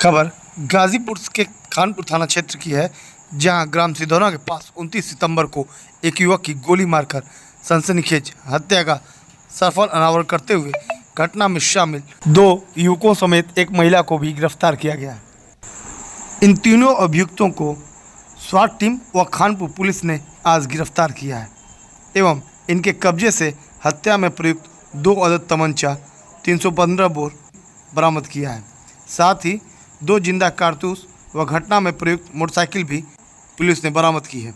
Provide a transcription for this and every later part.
खबर गाजीपुर के खानपुर थाना क्षेत्र की है, जहां ग्राम सिधौना के पास 29 सितंबर को एक युवक की गोली मारकर सनसनीखेज हत्या का सफल अनावरण करते हुए घटना में शामिल 2 युवकों समेत एक महिला को भी गिरफ्तार किया गया है। इन तीनों अभियुक्तों को स्वाट टीम व खानपुर पुलिस ने आज गिरफ्तार किया है एवं इनके कब्जे से हत्या में प्रयुक्त 2 अदद तमंचा 315 बोर बरामद किया है। साथ ही 2 जिंदा कारतूस व घटना में प्रयुक्त मोटरसाइकिल भी पुलिस ने बरामद की है,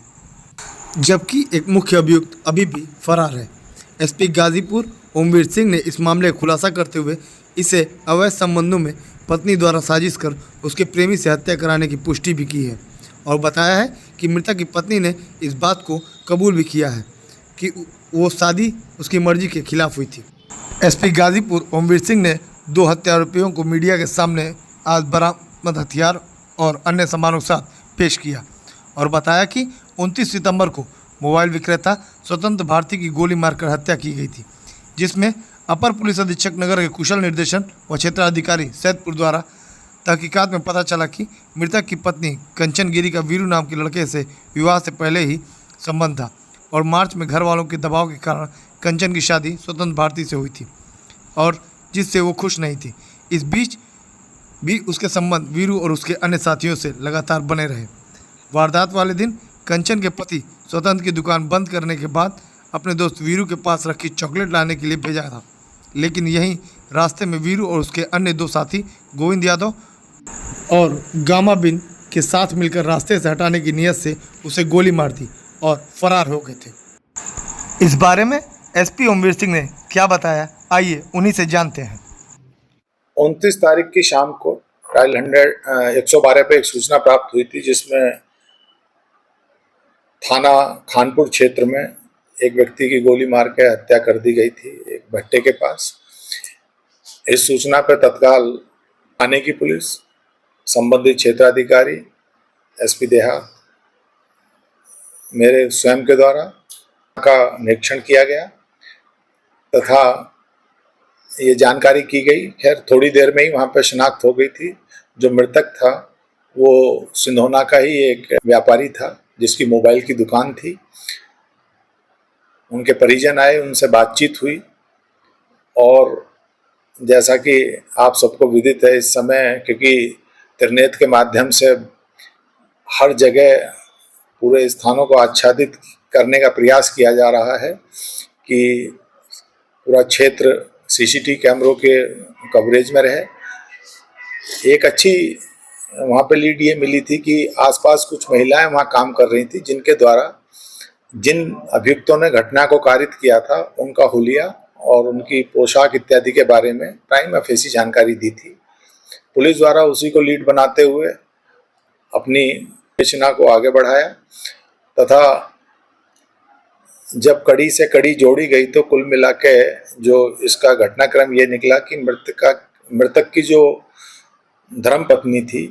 जबकि एक मुख्य अभियुक्त अभी भी फरार है। एसपी गाजीपुर ओमवीर सिंह ने इस मामले का खुलासा करते हुए इसे अवैध संबंधों में पत्नी द्वारा साजिश कर उसके प्रेमी से हत्या कराने की पुष्टि भी की है और बताया है कि मृतक की पत्नी ने इस बात को कबूल भी किया है कि वो शादी उसकी मर्जी के खिलाफ हुई थी। एसपी गाजीपुर ओमवीर सिंह ने 2 हत्या आरोपियों को मीडिया के सामने आज बरामद हथियार और अन्य सामानों के साथ पेश किया और बताया कि 29 सितंबर को मोबाइल विक्रेता स्वतंत्र भारती की गोली मारकर हत्या की गई थी, जिसमें अपर पुलिस अधीक्षक नगर के कुशल निर्देशन व क्षेत्राधिकारी सैदपुर द्वारा तहकीकात में पता चला कि मृतक की पत्नी कंचन गिरी का वीरू नाम के लड़के से विवाह से पहले ही संबंध था और मार्च में घर वालों के दबाव के कारण कंचन की शादी स्वतंत्र भारती से हुई थी और जिससे वो खुश नहीं थी। इस बीच भी उसके संबंध वीरू और उसके अन्य साथियों से लगातार बने रहे। वारदात वाले दिन कंचन के पति स्वतंत्र की दुकान बंद करने के बाद अपने दोस्त वीरू के पास रखी चॉकलेट लाने के लिए भेजा था, लेकिन यहीं रास्ते में वीरू और उसके अन्य 2 साथी गोविंद यादव और गामा बिन के साथ मिलकर रास्ते से हटाने की नीयत से उसे गोली मार दी और फरार हो गए थे। इस बारे में एसपी ओमवीर सिंह ने क्या बताया, आइए उन्हीं से जानते हैं। 29 तारीख की शाम को डायल 112 पे एक सूचना प्राप्त हुई थी, जिसमें थाना खानपुर क्षेत्र में एक व्यक्ति की गोली मार के हत्या कर दी गई थी एक भट्टे के पास। इस सूचना पर तत्काल थाने की पुलिस, संबंधित क्षेत्राधिकारी, एसपी देहात, मेरे स्वयं के द्वारा का निरीक्षण किया गया तथा ये जानकारी की गई। खैर थोड़ी देर में ही वहाँ पर शिनाख्त हो गई थी। जो मृतक था वो सिंधौना का ही एक व्यापारी था जिसकी मोबाइल की दुकान थी। उनके परिजन आए, उनसे बातचीत हुई और जैसा कि आप सबको विदित है इस समय, क्योंकि इंटरनेट के माध्यम से हर जगह पूरे स्थानों को आच्छादित करने का प्रयास किया जा रहा है कि पूरा क्षेत्र सीसीटीवी कैमरों के कवरेज में रहे। एक अच्छी वहाँ पे लीड ये मिली थी कि आसपास कुछ महिलाएं वहाँ काम कर रही थी, जिनके द्वारा जिन अभियुक्तों ने घटना को कारित किया था उनका हुलिया और उनकी पोशाक इत्यादि के बारे में प्राइमा फेसी जानकारी दी थी। पुलिस द्वारा उसी को लीड बनाते हुए अपनी विवेचना को आगे बढ़ाया तथा जब कड़ी से कड़ी जोड़ी गई तो कुल मिला के जो इसका घटनाक्रम ये निकला कि मृतक की जो धर्मपत्नी थी,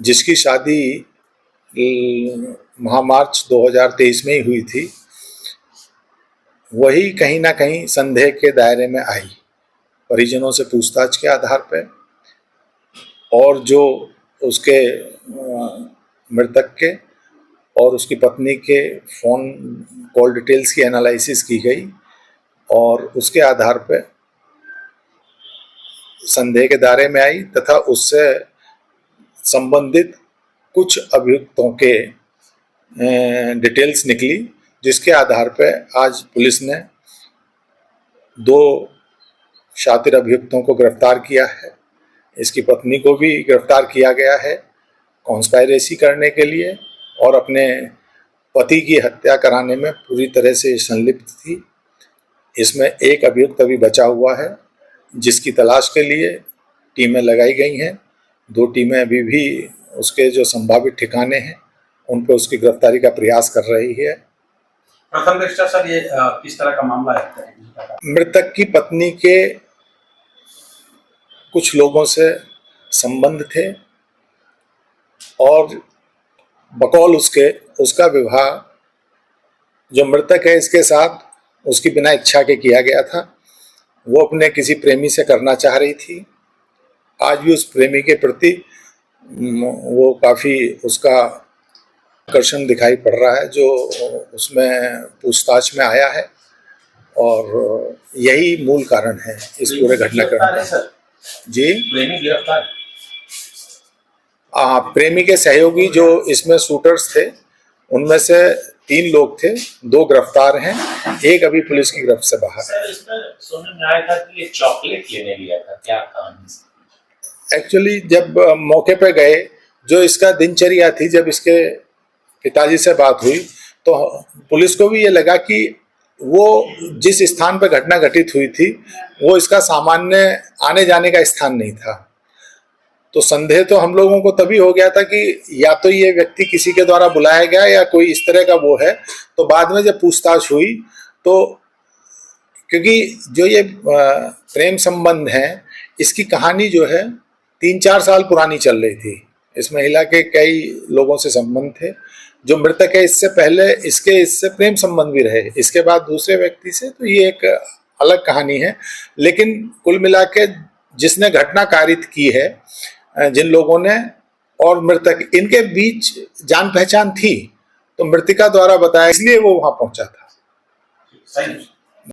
जिसकी शादी मार्च 2023 में ही हुई थी, वही कहीं ना कहीं संदेह के दायरे में आई परिजनों से पूछताछ के आधार पर। और जो उसके मृतक के और उसकी पत्नी के फ़ोन कॉल डिटेल्स की एनालिसिस की गई और उसके आधार पर संदेह के दायरे में आई तथा उससे संबंधित कुछ अभियुक्तों के डिटेल्स निकली, जिसके आधार पर आज पुलिस ने 2 शातिर अभियुक्तों को गिरफ्तार किया है। इसकी पत्नी को भी गिरफ्तार किया गया है कॉन्स्पायरेसी करने के लिए और अपने पति की हत्या कराने में पूरी तरह से संलिप्त थी। इसमें एक अभियुक्त अभी बचा हुआ है जिसकी तलाश के लिए टीमें लगाई गई हैं। 2 टीमें अभी भी उसके जो संभावित ठिकाने हैं उन पर उसकी गिरफ्तारी का प्रयास कर रही है। प्रथम दृष्टया सर ये किस तरह का मामला है? मृतक की पत्नी के कुछ लोगों से संबंध थे और बकौल उसका विवाह जो मृतक है इसके साथ उसकी बिना इच्छा के किया गया था। वो अपने किसी प्रेमी से करना चाह रही थी। आज भी उस प्रेमी के प्रति वो काफी उसका आकर्षण दिखाई पड़ रहा है जो उसमें पूछताछ में आया है, और यही मूल कारण है इस पूरे घटनाक्रम गिरफ्तार है का। सर, जी प्रेमी गिरफ्तार। प्रेमी के सहयोगी जो इसमें शूटर्स थे उनमें से 3 लोग थे, 2 गिरफ्तार हैं, एक अभी पुलिस की गिरफ्त से बाहर है। सर इसमें सुनने में आया था कि ये चॉकलेट लेने गया था, क्या कहानी? एक्चुअली जब मौके पे गए, जो इसका दिनचर्या थी, जब इसके पिताजी से बात हुई तो पुलिस को भी ये लगा कि वो जिस स्थान पर घटना घटित हुई थी वो इसका सामान्य आने जाने का स्थान नहीं था। तो संदेह तो हम लोगों को तभी हो गया था कि या तो ये व्यक्ति किसी के द्वारा बुलाया गया या कोई इस तरह का वो है। तो बाद में जब पूछताछ हुई तो क्योंकि जो ये प्रेम संबंध है इसकी कहानी जो है 3-4 साल पुरानी चल रही थी। इस महिला के कई लोगों से संबंध थे। जो मृतक है इससे पहले इससे प्रेम संबंध भी रहे, इसके बाद दूसरे व्यक्ति से, तो ये एक अलग कहानी है। लेकिन कुल मिला के जिसने घटना कारित की है, जिन लोगों ने और मृतक, इनके बीच जान पहचान थी, तो मृतिका द्वारा बताया, इसलिए वो वहां पहुंचा था। सही।